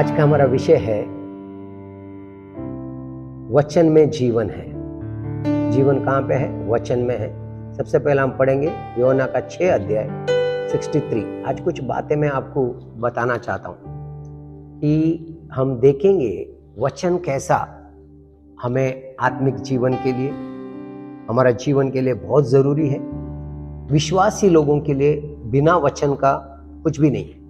आज का हमारा विषय है वचन में जीवन है। जीवन कहाँ पे है? वचन में है। सबसे पहले हम पढ़ेंगे योना का 6 अध्याय 63। आज कुछ बातें मैं आपको बताना चाहता हूँ कि हम देखेंगे वचन कैसा हमें आत्मिक जीवन के लिए, हमारा जीवन के लिए बहुत जरूरी है। विश्वासी लोगों के लिए बिना वचन का कुछ भी नहीं है।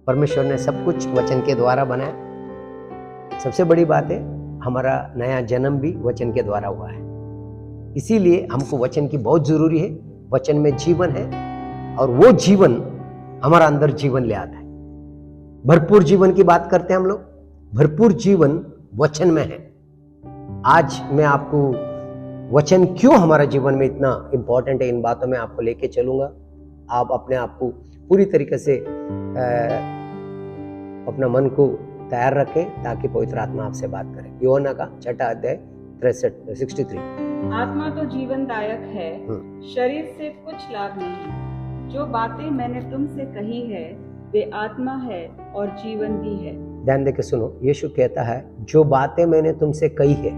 परमेश्वर ने सब कुछ वचन के द्वारा बनाया। सबसे बड़ी बात है हमारा नया जन्म भी वचन के द्वारा हुआ है। इसीलिए हमको वचन की बहुत जरूरी है। वचन में जीवन है और वो जीवन हमारा अंदर जीवन ले आता है। भरपूर जीवन की बात करते हैं हम लोग। भरपूर जीवन वचन में है। आज मैं आपको वचन क्यों हमारा जीवन में इतना इंपॉर्टेंट है, इन बातों में आपको लेके चलूंगा। आप अपने आप को पूरी तरीके से अपना मन को तैयार रखें ताकि पवित्र आत्मा आपसे बात करे। योना का 6 अध्याय 63। आत्मा तो जीवनदायक है, शरीर से कुछ लाभ नहीं। जो बातें मैंने तुमसे कही है वे आत्मा है और जीवन भी है। ध्यान देके सुनो। यीशु कहता है जो बातें मैंने तुमसे कही है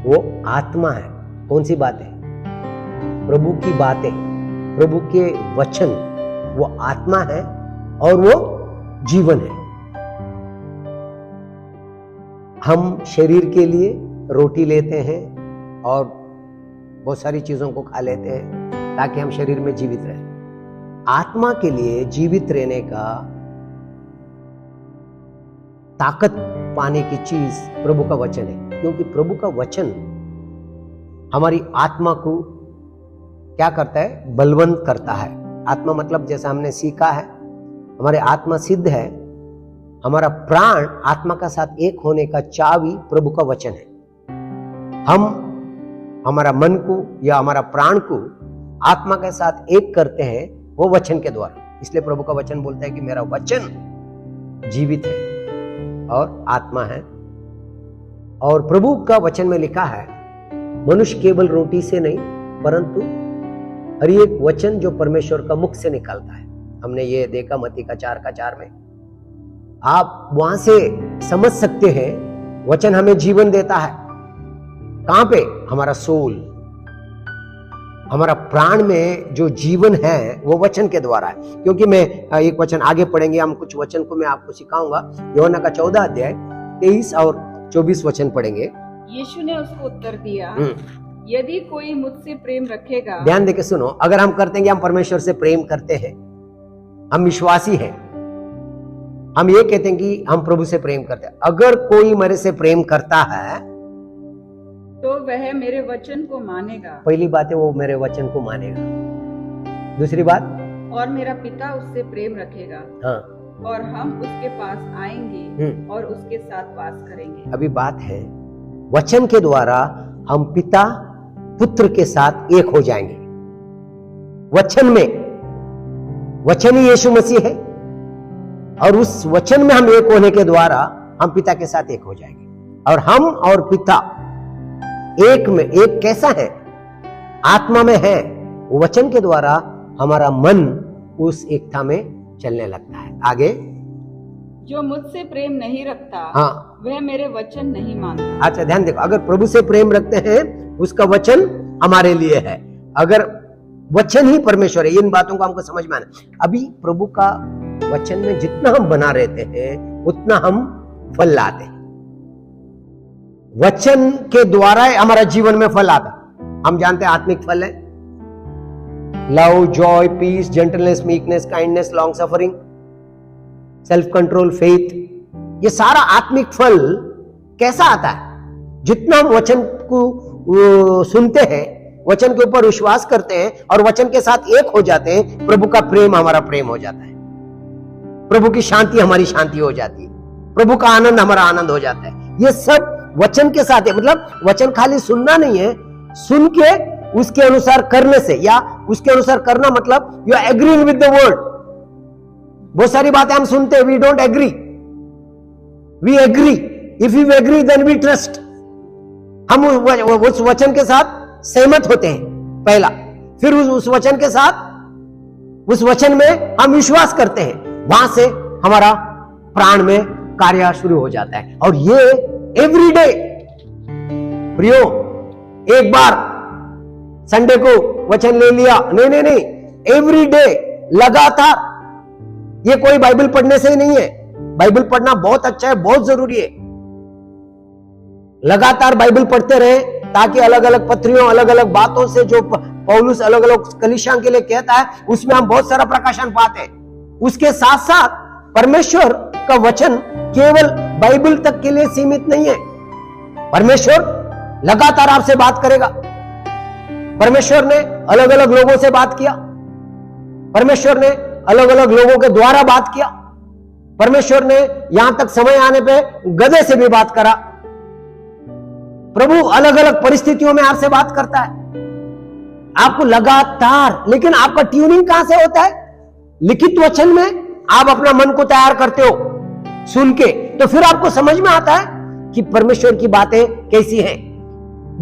वो आत्मा है। कौन सी बातें? प्रभु की बातें, प्रभु के वचन, वो आत्मा है और वो जीवन है। हम शरीर के लिए रोटी लेते हैं और बहुत सारी चीजों को खा लेते हैं ताकि हम शरीर में जीवित रहें। आत्मा के लिए जीवित रहने का ताकत पाने की चीज प्रभु का वचन है, क्योंकि प्रभु का वचन हमारी आत्मा को क्या करता है? बलवंत करता है। आत्मा मतलब जैसा हमने सीखा है, हमारे आत्मा सिद्ध है। हमारा प्राण आत्मा का साथ एक होने का चाबी प्रभु का वचन है। हम हमारा मन को या हमारा प्राण को आत्मा के साथ एक करते हैं वो वचन के द्वारा। इसलिए प्रभु का वचन बोलता है कि मेरा वचन जीवित है और आत्मा है। और प्रभु का वचन में लिखा है मनुष्य केवल रोटी से नहीं परंतु हर एक वचन जो परमेश्वर का मुख से निकलता है। हमने ये देखा मत्ती का 4:4 में। आप वहां से समझ सकते हैं वचन हमें जीवन देता है। कहां पे? हमारा सोल, हमारा प्राण में जो जीवन है वो वचन के द्वारा है। क्योंकि मैं एक वचन आगे पढ़ेंगे, हम कुछ वचन को मैं आपको सिखाऊंगा। योना का 14 अध्याय 23 और 24 वचन पढ़ेंगे। यीशु ने उसको उत्तर दिया, यदि कोई मुझसे प्रेम रखेगा। ध्यान देके सुनो। अगर हम करते हैं कि हम परमेश्वर से प्रेम करते हैं, हम विश्वासी हैं, हम ये कहते हैं कि हम प्रभु से प्रेम करते हैं। अगर कोई मेरे से प्रेम करता है तो वह मेरे वचन को मानेगा। पहली बात है वो मेरे वचन को मानेगा। दूसरी बात, और मेरा पिता उससे प्रेम रखेगा। हाँ, और हम उसके पास आएंगे और उसके साथ वास करेंगे। अभी बात है वचन के द्वारा हम पिता पुत्र के साथ एक हो जाएंगे। वचन में, वचन ही यीशु मसीह है और उस वचन में हम एक होने के द्वारा हम पिता के साथ एक हो जाएंगे। और हम और पिता एक में, एक कैसा है? आत्मा में है। वचन के द्वारा हमारा मन उस एकता में चलने लगता है। आगे, जो मुझसे प्रेम नहीं रखता हाँ, वह मेरे वचन नहीं मानता। अच्छा ध्यान देखो। अगर प्रभु से प्रेम रखते हैं उसका वचन हमारे लिए है। अगर वचन ही परमेश्वर है, इन बातों को हमको समझ में आना। अभी प्रभु का वचन में जितना हम बना रहते हैं उतना हम फल लाते हैं। वचन के द्वारा हमारा जीवन में फल आता है। हम जानते हैं आत्मिक फल है love, joy, peace, gentleness, meekness, kindness, long suffering, self control, faith. ये सारा आत्मिक फल कैसा आता है? जितना हम वचन को सुनते हैं, वचन के ऊपर विश्वास करते हैं और वचन के साथ एक हो जाते हैं, प्रभु का प्रेम हमारा प्रेम हो जाता है, प्रभु की शांति हमारी शांति हो जाती है, प्रभु का आनंद हमारा आनंद हो जाता है। ये सब वचन के साथ है। मतलब वचन खाली सुनना नहीं है, सुन के उसके अनुसार करने से, या उसके अनुसार करना मतलब you are agreeing with the word. बहुत सारी बातें हम सुनते हैं, we don't agree, we agree. If you agree then we trust. हम उस वचन के साथ सहमत होते हैं पहला, फिर उस वचन के साथ, उस वचन में हम विश्वास करते हैं, वहां से हमारा प्राण में कार्य शुरू हो जाता है। और ये एवरीडे प्रियो, एक बार संडे को वचन ले लिया, नहीं, एवरीडे, लगातार। ये कोई बाइबल पढ़ने से ही नहीं है। बाइबल पढ़ना बहुत अच्छा है, बहुत जरूरी है। लगातार बाइबल पढ़ते रहे ताकि अलग अलग पत्रियों, अलग अलग बातों से जो पौलुस अलग अलग कलीसिया के लिए कहता है, उसमें हम बहुत सारा प्रकाशन पाते हैं। उसके साथ साथ परमेश्वर का वचन केवल बाइबल तक के लिए सीमित नहीं है। परमेश्वर लगातार आपसे बात करेगा। परमेश्वर ने अलग अलग लोगों से बात किया। परमेश्वर ने अलग अलग लोगों के द्वारा बात किया। परमेश्वर ने यहां तक समय आने पे गधे से भी बात करा। प्रभु अलग अलग परिस्थितियों में आपसे बात करता है, आपको लगातार। लेकिन आपका ट्यूनिंग कहां से होता है? लिखित वचन में आप अपना मन को तैयार करते हो सुन के, तो फिर आपको समझ में आता है कि परमेश्वर की बातें कैसी हैं।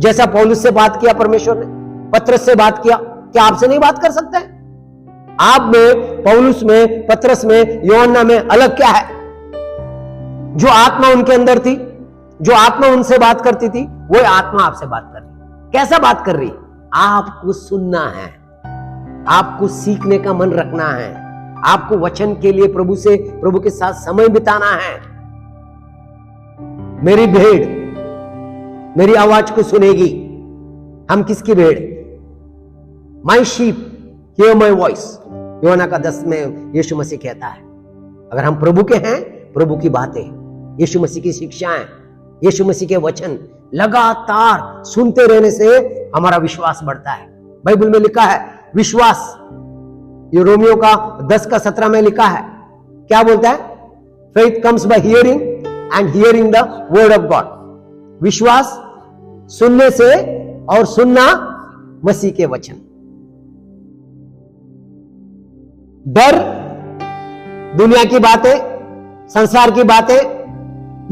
जैसा पौलुस से बात किया परमेश्वर ने, पत्रस से बात किया, क्या आपसे नहीं बात कर सकते? आप में, पौलुस में, पत्रस में, यूहन्ना में अलग क्या है? जो आत्मा उनके अंदर थी, जो आत्मा उनसे बात करती थी, वो आत्मा आपसे बात कर रही। कैसा बात कर रही? आपको सुनना है, आपको सीखने का मन रखना है, आपको वचन के लिए प्रभु के साथ समय बिताना है। मेरी भेड़ मेरी आवाज को सुनेगी। हम किसकी भेड़? माई शीप हियर माई वॉइस, यूहन्ना का 10 में यीशु मसीह कहता है। अगर हम प्रभु के हैं, प्रभु की बातें, यीशु मसीह की शिक्षाएं, यीशु मसीह के वचन लगातार सुनते रहने से हमारा विश्वास बढ़ता है। बाइबल में लिखा है विश्वास, ये रोमियो का 10:17 में लिखा है। क्या बोलता है? Faith comes by hearing and hearing the word of God. विश्वास सुनने से, और सुनना मसीह के वचन। डर, दुनिया की बातें, संसार की बातें,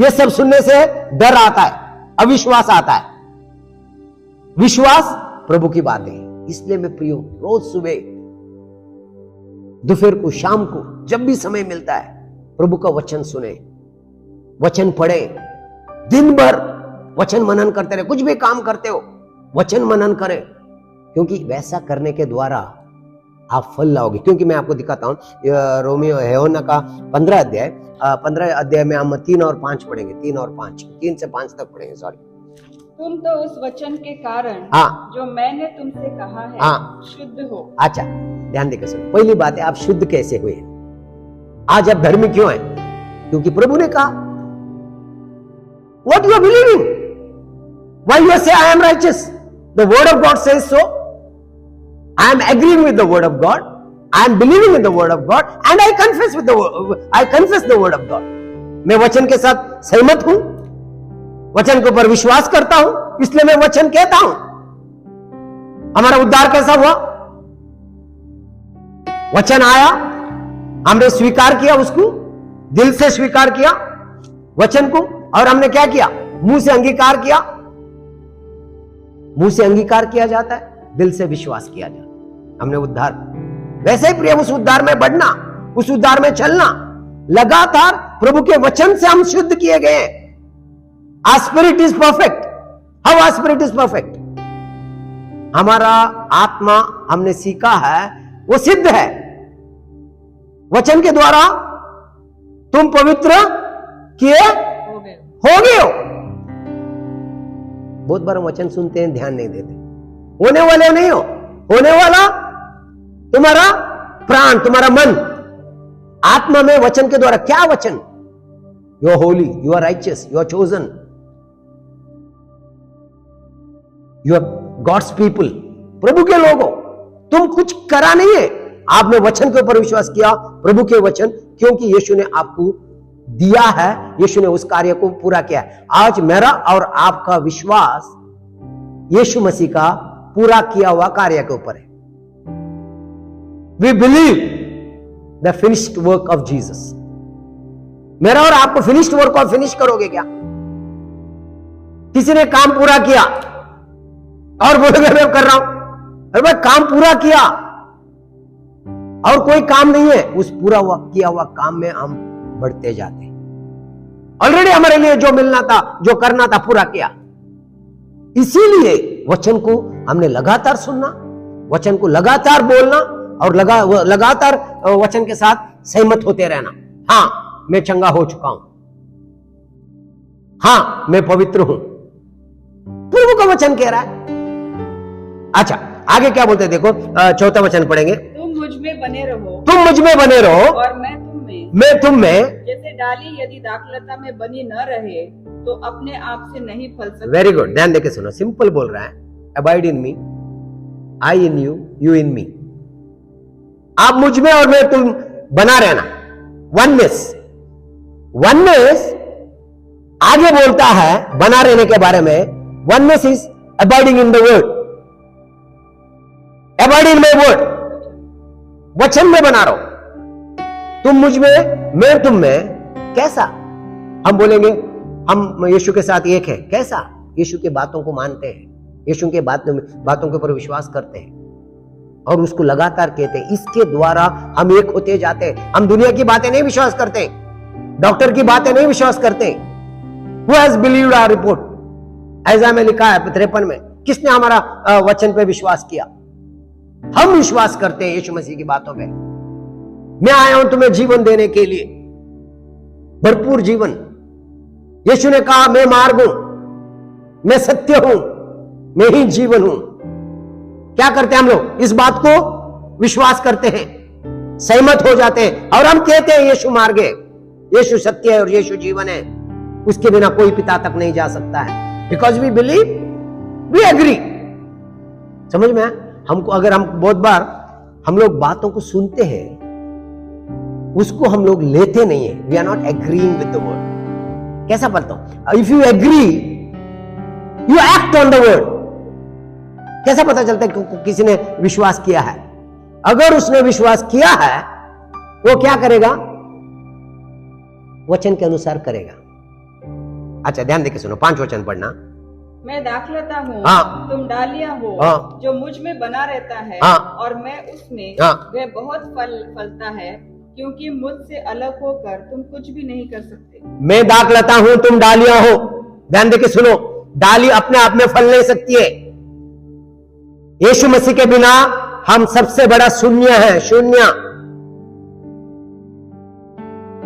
ये सब सुनने से डर आता है, अविश्वास आता है। विश्वास प्रभु की बातें। इसलिए मैं प्रियो, रोज सुबह, दोपहर को, शाम को, जब भी समय मिलता है, प्रभु का वचन सुने, वचन पढ़े, दिन भर वचन मनन करते रहे। कुछ भी काम करते हो, वचन मनन करें, क्योंकि वैसा करने के द्वारा आप फल लाओगे। क्योंकि मैं आपको दिखाता हूं, रोमियो यूहन्ना का 15 अध्याय में हम 3 और 5 पढ़ेंगे। 3 और 5, 3 से 5 तक पढ़ेंगे। सॉरी। तुम तो उस वचन के कारण जो मैंने तुमसे कहा है शुद्ध हो। अच्छा, ध्यान देकर सुनो। पहली बात है, आप शुद्ध कैसे हुए? आज आप धर्मी क्यों हैं? क्योंकि प्रभु ने कहा। What you are believing? Why you say I am righteous? The word of God says so. I am agreeing with the word of God. I am believing in the word of God, and I confess the word of God. मैं वचन के साथ सहमत हूं, वचन के ऊपर विश्वास करता हूं, इसलिए मैं वचन कहता हूं। हमारा उद्धार कैसा हुआ? वचन आया, हमने स्वीकार किया, उसको दिल से स्वीकार किया वचन को, और हमने क्या किया? मुंह से अंगीकार किया। मुंह से अंगीकार किया जाता है, दिल से विश्वास किया जाता है। हमने उद्धार। वैसे ही प्रिय, उस उद्धार में बढ़ना, उस उद्धार में चलना, लगातार प्रभु के वचन से हम शुद्ध किए गए हैं। Our spirit is perfect. How our spirit is perfect? हमारा आत्मा, हमने सीखा है, वो सिद्ध है। वचन के द्वारा तुम पवित्र किए हो गए हो। बहुत बार वचन सुनते हैं, ध्यान नहीं देते। होने वाले नहीं हो, होने वाला तुम्हारा प्राण, तुम्हारा मन, आत्मा में वचन के द्वारा। क्या वचन? You are holy, you are righteous, you are chosen, you are God's people, प्रभु के लोगों। तुम कुछ करा नहीं है, आपने वचन के ऊपर विश्वास किया, प्रभु के वचन, क्योंकि यीशु ने आपको दिया है, यीशु ने उस कार्य को पूरा किया है। आज मेरा और आपका विश्वास यीशु मसीह का पूरा किया हुआ कार्य के ऊपर है। We believe the finished work of Jesus. मेरा और आपको फिनिश्ड वर्क और फिनिश करोगे क्या? किसी ने काम पूरा किया और बोलोगे मैं कर रहा हूं। अरे भाई, काम पूरा किया और कोई काम नहीं है, उस पूरा किया हुआ काम में हम बढ़ते जाते हैं। ऑलरेडी हमारे लिए जो मिलना था, जो करना था, पूरा किया। इसीलिए वचन को हमने लगातार सुनना, वचन को लगातार बोलना और लगातार वचन के साथ सहमत होते रहना। हाँ, मैं चंगा हो चुका हूं, हाँ मैं पवित्र हूं, प्रभु का वचन कह रहा है। अच्छा, आगे क्या बोलते हैं देखो, चौथा वचन पढ़ेंगे। तुम मुझ में बने रहो, तुम मुझ में बने रहो और मैं तुम में। मैं तुम में। जैसे डाली यदि दाखलता में बनी न रहे तो अपने आप से नहीं फल सकती। वेरी गुड, ध्यान देके सुनो, सिंपल बोल रहा है। Abide in me, I in you, you in me. आप मुझ में और मैं तुम बना रहना, वननेस। वननेस आगे बोलता है बना रहने के बारे में। Oneness is abiding in the word, abide in my word. वचन में बना रहो, तुम मुझ में मैं तुम में। कैसा? हम बोलेंगे हम यीशु के साथ एक है। कैसा? यीशु की बातों को मानते हैं, यीशु के बातों के ऊपर विश्वास करते हैं और उसको लगातार कहते हैं। इसके द्वारा हम एक होते जाते हैं। हम दुनिया की बातें नहीं विश्वास करते, डॉक्टर की बातें नहीं विश्वास करते। Who has believed our report? ऐसा में लिखा है 53 में, किसने हमारा वचन पे विश्वास किया? हम विश्वास करते हैं यीशु मसीह की बातों पे। मैं आया हूं तुम्हें जीवन देने के लिए, भरपूर जीवन। यीशु ने कहा मैं मार्ग हूं, मैं सत्य हूं, मैं ही जीवन हूं। क्या करते हैं हम लोग? इस बात को विश्वास करते हैं, सहमत हो जाते हैं और हम कहते हैं यीशु मार्ग है, यीशु सत्य है और यीशु जीवन है। उसके बिना कोई पिता तक नहीं जा सकता है। Because we believe, we agree. समझ में? हमको अगर हम बहुत बार हम लोग बातों को सुनते हैं, उसको हम लोग लेते नहीं है। We are not agreeing with the word. कैसा पढ़ता हूं? If you agree, you act on the word. कैसा पता चलता है कि किसी ने विश्वास किया है? अगर उसने विश्वास किया है, वो क्या करेगा? वचन के अनुसार करेगा। अच्छा, ध्यान देके सुनो, 5 वचन पढ़ना। मैं दाखलता हूँ, हाँ, तुम डालियां हो, हाँ, जो मुझ में बना रहता है, हाँ, और मैं उसमें, हाँ, वह बहुत फल फलता है, क्योंकि मुझसे अलग होकर तुम कुछ भी नहीं कर सकते। मैं दाखलता हूं, तुम डालियां हो। ध्यान देके सुनो, डाली अपने आप में फल नहीं सकती है। यीशु मसीह के बिना हम सबसे बड़ा शून्य है, शून्य।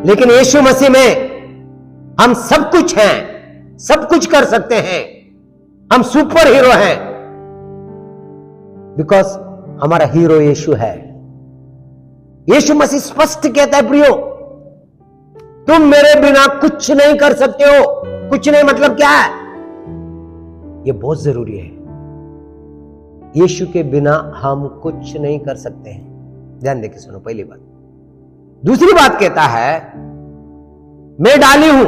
लेकिन यीशु मसीह में हम सब कुछ हैं, सब कुछ कर सकते हैं। हम सुपर हीरो हैं, बिकॉज हमारा हीरो यीशु है। यीशु मसीह स्पष्ट कहता है, प्रियो तुम मेरे बिना कुछ नहीं कर सकते हो। कुछ नहीं मतलब क्या है? यह बहुत जरूरी है। यीशु के बिना हम कुछ नहीं कर सकते हैं। ध्यान देके सुनो, पहली बात। दूसरी बात कहता है, मैं डाली हूं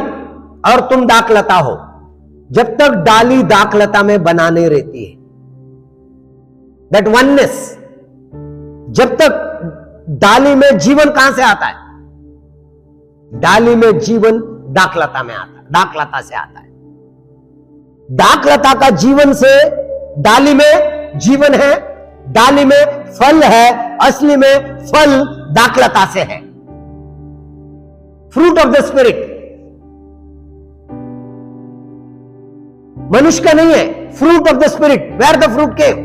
और तुम दाखलता हो। जब तक डाली दाखलता में बनाने रहती है, दैट वननेस, जब तक डाली में जीवन कहां से आता है? डाली में जीवन दाखलता में आता है, दाखलता से आता है। दाखलता का जीवन से डाली में जीवन है, डाली में फल है। असली में फल दाखलता से है। फ्रूट ऑफ द स्पिरिट मनुष्य का नहीं है, fruit of the spirit. Where the fruit came?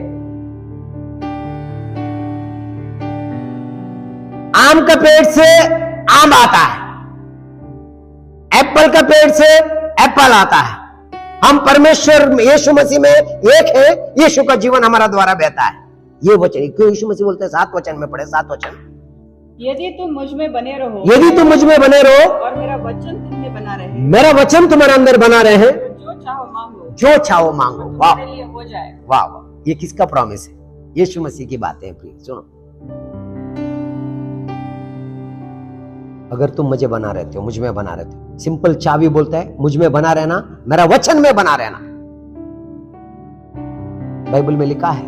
आम का पेड़ से आम आता है, एप्पल का पेड़ से एप्पल आता है। हम परमेश्वर यीशु मसीह में एक है, यीशु का जीवन हमारा द्वारा बहता है। ये वचन क्यों यीशु मसीह बोलते हैं? 7 वचन में पढ़े, 7 वचन। यदि तुम मुझ में बने रहो, यदि तुम मुझ में बने रहो और मेरा वचन तुम में बना रहे, मेरा वचन तुम्हारे अंदर बना रहे हैं, जो चाहो मांगो, जो चाहो मांगो। वाह तुम्हारे लिए हो जाए। वाह वाह, ये किसका प्रॉमिस है? यीशु मसीह की बातें हैं। प्लीज सुनो, अगर तुम मुझे बना रहते हो, मुझ में बना रहते हो, सिंपल चाबी बोलता है मुझ में बना रहना, मेरा वचन में बना रहना। बाइबल में लिखा है,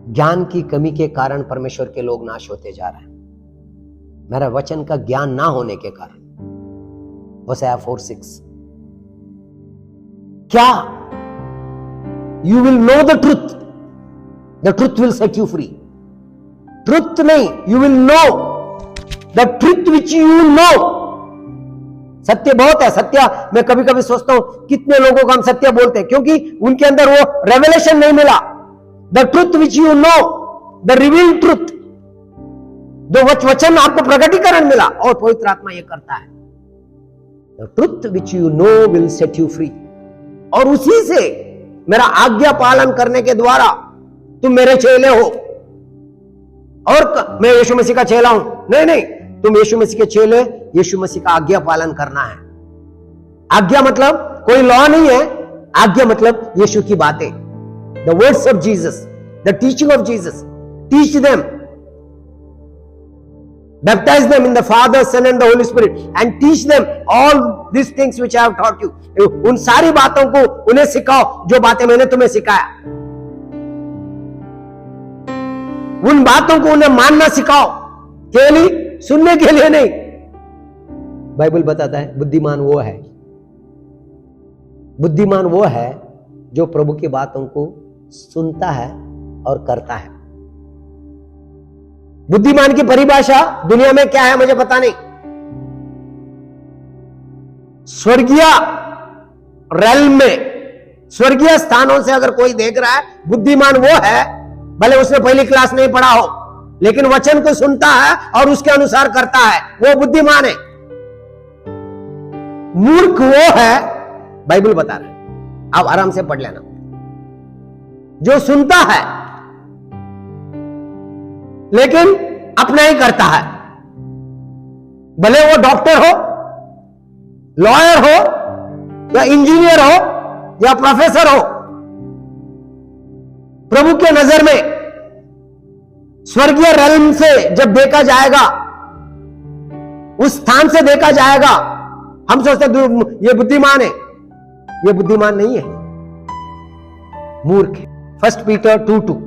ज्ञान की कमी के कारण परमेश्वर के लोग नाश होते जा रहे हैं। मेरा वचन का ज्ञान ना होने के कारण। होसेया 4:6। क्या? You will know the truth will set you free. Truth नहीं, you will know the truth which you know सत्य बहुत है। सत्य मैं कभी कभी सोचता हूं कितने लोगों को हम सत्य बोलते हैं, क्योंकि उनके अंदर वो रेवलेशन नहीं मिला। The truth which you no, the revealed truth, जो वचन आपको प्रकटीकरण मिला, और पवित्र आत्मा ये करता है। The truth which you no will set you free. और उसी से मेरा आज्ञा पालन करने के द्वारा तुम मेरे चेले हो। और मैं यीशु मसीह का चेला हूं, नहीं, तुम यीशु मसीह के चेले, यीशु मसीह का आज्ञा पालन करना है। आज्ञा मतलब कोई लॉ नहीं है, आज्ञा मतलब यीशु की बातें, the words of Jesus, the teaching of Jesus. Teach them, baptize them in the Father, Son and the Holy Spirit and teach them all these things which I have taught you. उन सारी बातों को उन्हें सिखाओ जो बातें मैंने तुम्हें सिखाया। उन बातों को उन्हें मानना सिखाओ, केवल सुनने के लिए नहीं। बाइबल बताता है बुद्धिमान वो है जो प्रभु की बातों को सुनता है और करता है। बुद्धिमान की परिभाषा दुनिया में क्या है मुझे पता नहीं। स्वर्गीय रेल्म में, स्वर्गीय स्थानों से अगर कोई देख रहा है, बुद्धिमान वो है, भले उसने पहली क्लास नहीं पढ़ा हो, लेकिन वचन को सुनता है और उसके अनुसार करता है, वो बुद्धिमान है। मूर्ख वो है, बाइबल बता रहा है, आप आराम से पढ़ लेना, जो सुनता है लेकिन अपना ही करता है। भले वो डॉक्टर हो, लॉयर हो, या इंजीनियर हो, या प्रोफेसर हो, प्रभु के नजर में स्वर्गीय रेल्म से जब देखा जाएगा, उस स्थान से देखा जाएगा, हम सोचते ये बुद्धिमान है, ये बुद्धिमान नहीं है, मूर्ख है। 1 पीटर 2:2।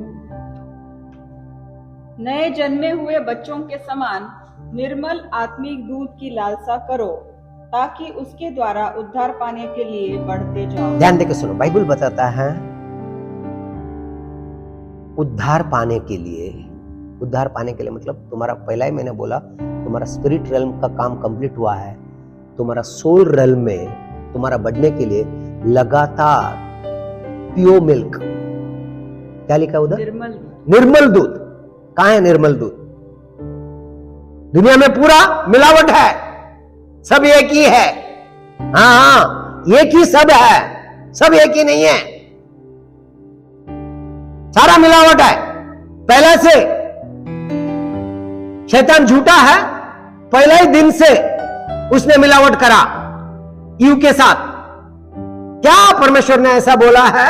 नए जन्मे हुए बच्चों के समान निर्मल आत्मिक दूध की लालसा करो, ताकि उसके द्वारा उद्धार पाने के लिए बढ़ते जाओ। ध्यान देकर सुनो, बाइबल बताता है उद्धार पाने के लिए मतलब तुम्हारा, पहला ही मैंने बोला, तुम्हारा स्पिरिट रेल्म का काम कंप्लीट हुआ है। तुम्हारा सोल रेल्म में तुम्हारा बढ़ने के लिए लगातार प्योर मिल्क, क्या लिखा उधर? निर्मल दूध। कहां है निर्मल दूध? दुनिया में पूरा मिलावट है, सब एक ही है। हाँ, एक ही सब है, सब एक ही नहीं है, सारा मिलावट है। पहले से शैतान झूठा है, पहले ही दिन से उसने मिलावट करा ईव के साथ। क्या परमेश्वर ने ऐसा बोला है?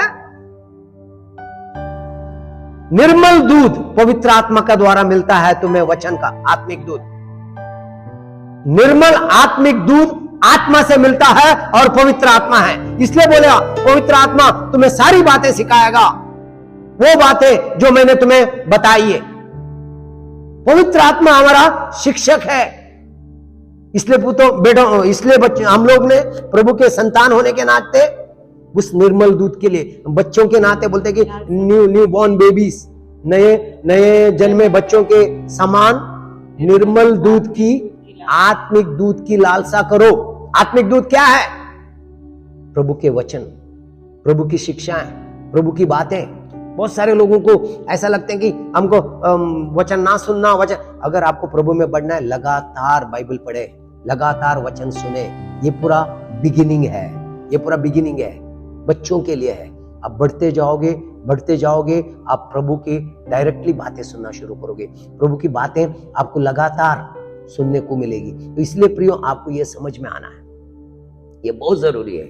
निर्मल दूध पवित्र आत्मा का द्वारा मिलता है तुम्हें, वचन का आत्मिक दूध। निर्मल आत्मिक दूध आत्मा से मिलता है और पवित्र आत्मा है। इसलिए बोला पवित्र आत्मा तुम्हें सारी बातें सिखाएगा, वो बातें जो मैंने तुम्हें बताई है। पवित्र आत्मा हमारा शिक्षक है। इसलिए बच्चे, हम लोग ने प्रभु के संतान होने के नाते उस निर्मल दूध के लिए, बच्चों के नाते बोलते कि न्यू बॉर्न बेबीज, नए जन्मे बच्चों के समान निर्मल दूध की, आत्मिक दूध की लालसा करो। आत्मिक दूध क्या है? प्रभु के वचन, प्रभु की शिक्षाएं, प्रभु की बातें। बहुत सारे लोगों को ऐसा लगता है कि हमको वचन ना सुनना, वचन। अगर आपको प्रभु में बढ़ना है, लगातार बाइबल पढ़े, लगातार वचन सुने। ये पूरा बिगिनिंग है, बच्चों के लिए है। आप बढ़ते जाओगे, आप प्रभु की डायरेक्टली बातें सुनना शुरू करोगे। प्रभु की बातें आपको लगातार सुनने को मिलेगी। तो इसलिए प्रियो, आपको ये समझ में आना है, ये बहुत जरूरी है,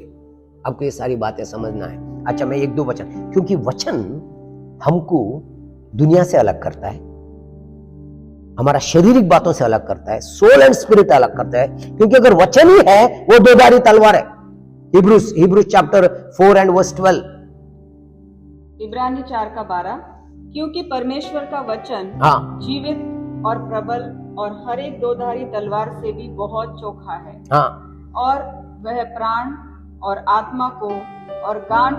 आपको ये सारी बातें समझना है। अच्छा, मैं 1-2 वचन, क्योंकि वचन हमको दुनिया से अलग करता है, हमारा शारीरिक बातों से अलग करता है, सोल एंड स्पिरिट अलग करता है। क्योंकि अगर वचन ही है, वो दोधारी तलवार है। Hebrews chapter 4 and verse 12। इब्रानी 4:12। क्योंकि परमेश्वर का वचन जीवित और प्रबल और हर एक दोधारी तलवार से भी बहुत चोखा है, और वह प्राण और आत्मा को और गांठ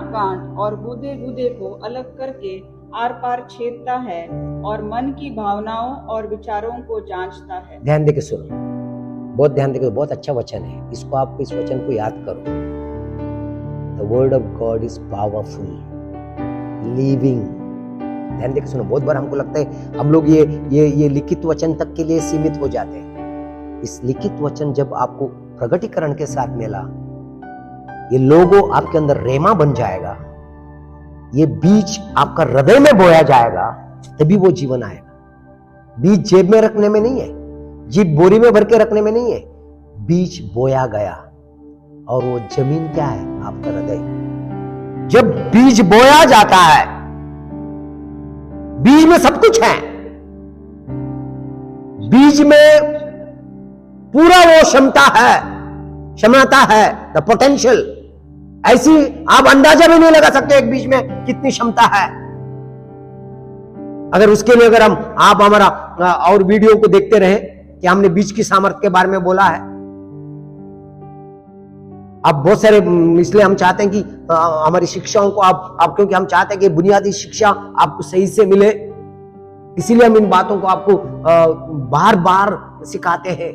और गुदे को अलग करके आर पार छेदता है और मन की भावनाओं और विचारों को जांचता है। ध्यान देके सुनो, बहुत ध्यान देकर, बहुत अच्छा वचन है, इसको आपको इस वचन को याद करो। The word of God is powerful, living. ध्यान देकर सुनो। बहुत बार हमको लगता है हम लोग ये लिखित वचन तक के लिए सीमित हो जाते हैं। इस लिखित वचन जब आपको प्रगटीकरण के साथ मिला, ये लोगो आपके अंदर रेमा बन जाएगा, ये बीज आपका हृदय में बोया जाएगा, तभी वो जीवन आएगा। बीज जेब में रखने में नहीं है, जीप बोरी में भर के रखने में नहीं है, बीज बोया गया और वो जमीन क्या है? आपका हृदय। जब बीज बोया जाता है, बीज में सब कुछ है, बीज में पूरा वो क्षमता है, द पोटेंशियल। ऐसी आप अंदाजा भी नहीं लगा सकते एक बीज में कितनी क्षमता है। अगर उसके लिए अगर आप हमारा और वीडियो को देखते रहे कि हमने बीज की सामर्थ्य के बारे में बोला है। अब बहुत सारे, इसलिए हम चाहते हैं कि हमारी शिक्षाओं को आप क्योंकि हम चाहते हैं कि बुनियादी शिक्षा आपको सही से मिले, इसीलिए हम इन बातों को आपको बार बार सिखाते हैं।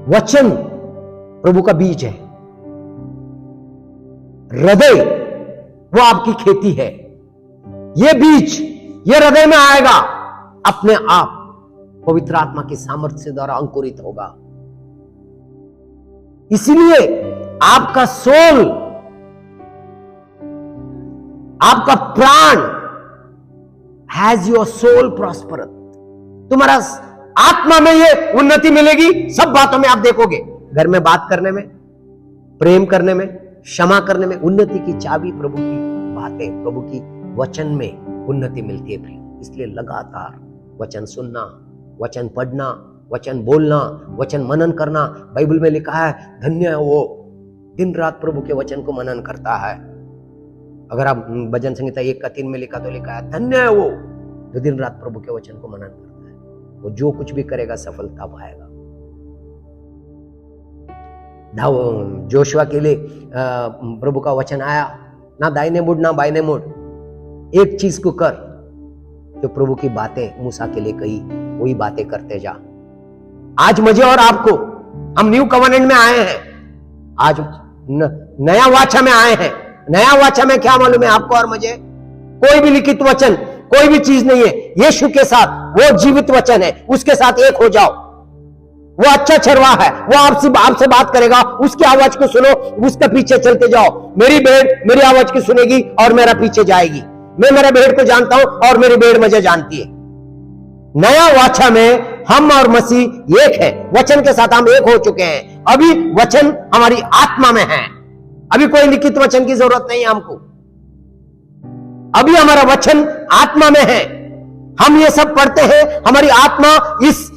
वचन प्रभु का बीज है, हृदय वो आपकी खेती है। ये बीज ये हृदय में आएगा, अपने आप पवित्र आत्मा की सामर्थ्य से द्वारा अंकुरित होगा। इसलिए आपका सोल, आपका प्राण, हैज योर सोल प्रॉस्पर। तुम्हारा आत्मा में ये उन्नति मिलेगी। सब बातों में आप देखोगे, घर में बात करने में, प्रेम करने में, क्षमा करने में, उन्नति की चाबी प्रभु की बातें, प्रभु की वचन में उन्नति मिलती है प्रिय। इसलिए लगातार वचन सुनना, वचन पढ़ना, वचन बोलना, वचन मनन करना। बाइबल में लिखा है, धन्य है वो दिन रात प्रभु के वचन को मनन करता है। अगर आप भजन संहिता 1:3 में लिखा तो लिखा है, धन्य है वो जो दिन रात प्रभु के वचन को मनन करता है, वो जो कुछ भी करेगा सफलता पाएगा। जोशुआ के लिए प्रभु का वचन आया, ना दाहिने मुड़ ना बाइने मुड़, एक चीज को कर, जो प्रभु की बातें मूसा के लिए कही वही बातें करते जा। आज मुझे और आपको, हम न्यू कवनेंट में आए हैं, आज नया वाचा में आए हैं। नया वाचा में क्या मालूम है आपको और मुझे? कोई भी लिखित वचन, कोई भी चीज नहीं है। यीशु के साथ वो जीवित वचन है, उसके साथ एक हो जाओ। वो अच्छा चरवाहा है, वो आपसे बात करेगा, उसकी आवाज को सुनो, उसके पीछे चलते जाओ। मेरी भेड़ मेरी आवाज की सुनेगी और मेरा पीछे जाएगी। मैं मेरे भेड़ को जानता हूं और मेरी भेड़ मुझे जानती है। नया वाचा में हम और मसीह एक है, वचन के साथ हम एक हो चुके हैं। अभी वचन हमारी आत्मा में है, अभी कोई लिखित वचन की जरूरत नहीं है हमको। अभी हमारा वचन आत्मा में है, हम ये सब पढ़ते हैं, हमारी आत्मा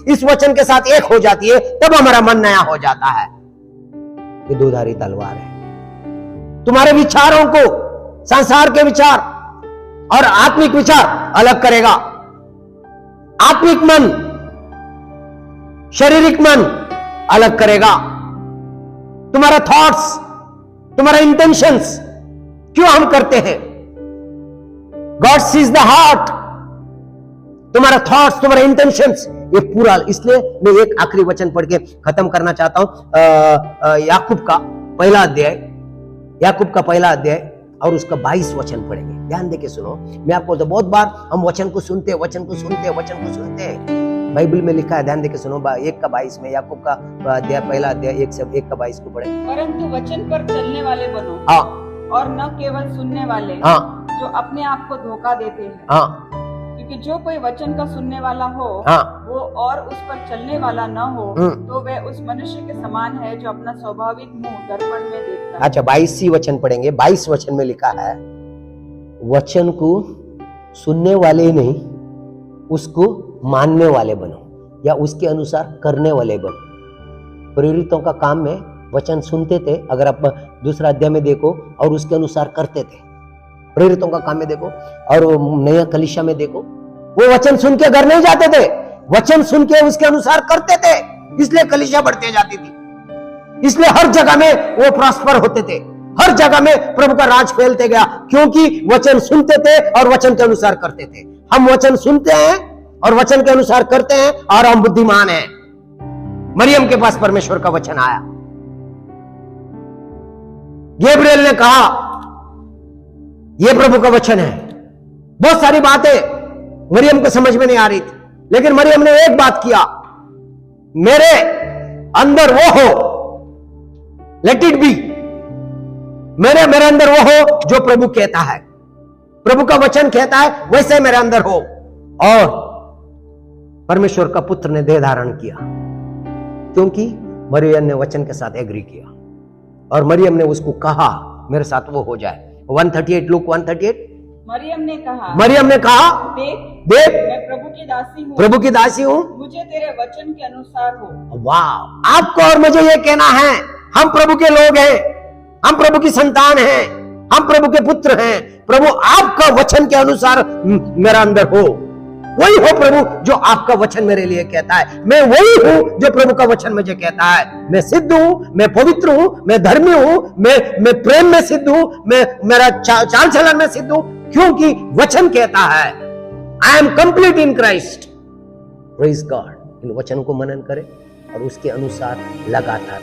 इस वचन के साथ एक हो जाती है, तब हमारा मन नया हो जाता है। ये दोधारी तलवार है, तुम्हारे विचारों को संसार के विचार और आत्मिक विचार अलग करेगा। आत्मिक मन शारीरिक मन अलग करेगा। तुम्हारा थॉट्स, तुम्हारा इंटेंशंस, क्यों हम करते हैं? God sees the heart. तुम्हारा थॉट्स, तुम्हारा इंटेंशंस, ये पूरा। इसलिए मैं एक आखिरी वचन पढ़ के खत्म करना चाहता हूं। याकूब का पहला अध्याय और उसका 22 वचन पढ़ेंगे। ध्यान देके सुनो। मैं आपको तो बहुत बार हम वचन को सुनते हैं। बाइबल में लिखा है, ध्यान देके सुनो। 1:22 में याकूब का अध्याय, पहला अध्याय 1:22 को पढ़े। परंतु वचन पर चलने वाले बनो, हाँ, और न केवल सुनने वाले, हाँ, जो अपने आप को धोखा देते हैं। हाँ, क्योंकि जो कोई वचन का सुनने वाला हो, हाँ, वो और उस पर चलने वाला न हो, तो वह उस मनुष्य के समान है जो अपना स्वाभाविक मुंह दर्पण में देखता है। अच्छा, 22 वचन पढ़ेंगे। 22 वचन में लिखा है, वचन को सुनने वाले नहीं, उसको मानने वाले बनो, या उसके अनुसार करने वाले बनो। प्रेरितों का काम में वचन सुनते थे, अगर आप दूसरा अध्याय में देखो, और उसके अनुसार करते थे। प्रेरितों का काम में देखो और नया कलीसिया में देखो, वो वचन सुन के घर नहीं जाते थे, वचन सुन के उसके अनुसार करते थे। इसलिए कलीसिया बढ़ते जाती थी, इसलिए हर जगह में वो प्रॉस्पर होते थे, हर जगह में प्रभु का राज फैलते गया, क्योंकि वचन सुनते थे और वचन के अनुसार करते थे। हम वचन सुनते हैं और वचन के अनुसार करते हैं और हम बुद्धिमान हैं। मरियम के पास परमेश्वर का वचन आया। गैब्रियल ने कहा यह प्रभु का वचन है। बहुत सारी बातें मरियम को समझ में नहीं आ रही थी, लेकिन मरियम ने एक बात किया, मेरे अंदर वो हो, लेट इट बी, मेरे अंदर वो हो जो प्रभु कहता है, प्रभु का वचन कहता है वैसे मेरे अंदर हो। और परमेश्वर का पुत्र ने देह धारण किया, क्योंकि मरियम ने वचन के साथ एग्री किया और मरियम ने उसको कहा मेरे साथ वो हो जाए। 138 लूक 138। मरियम ने कहा देख मैं प्रभु की दासी हूँ, प्रभु की दासी हूँ, मुझे तेरे वचन के अनुसार हो। वाह, आपको और मुझे ये कहना है, हम प्रभु के लोग हैं, हम प्रभु की संतान हैं, हम प्रभु के पुत्र हैं। प्रभु आपका वचन के अनुसार मेरा अंदर हो, वही हो प्रभु जो आपका वचन मेरे लिए कहता है। मैं वही हूं जो प्रभु का वचन मुझे कहता है। मैं सिद्ध हूं, मैं पवित्र हूं, मैं धर्मी हूं, मैं प्रेम में सिद्ध हूं, मेरा चाल चलन में सिद्ध हूं, क्योंकि वचन कहता है I am complete in Christ. Praise God. इन वचन को मनन करें और उसके अनुसार लगातार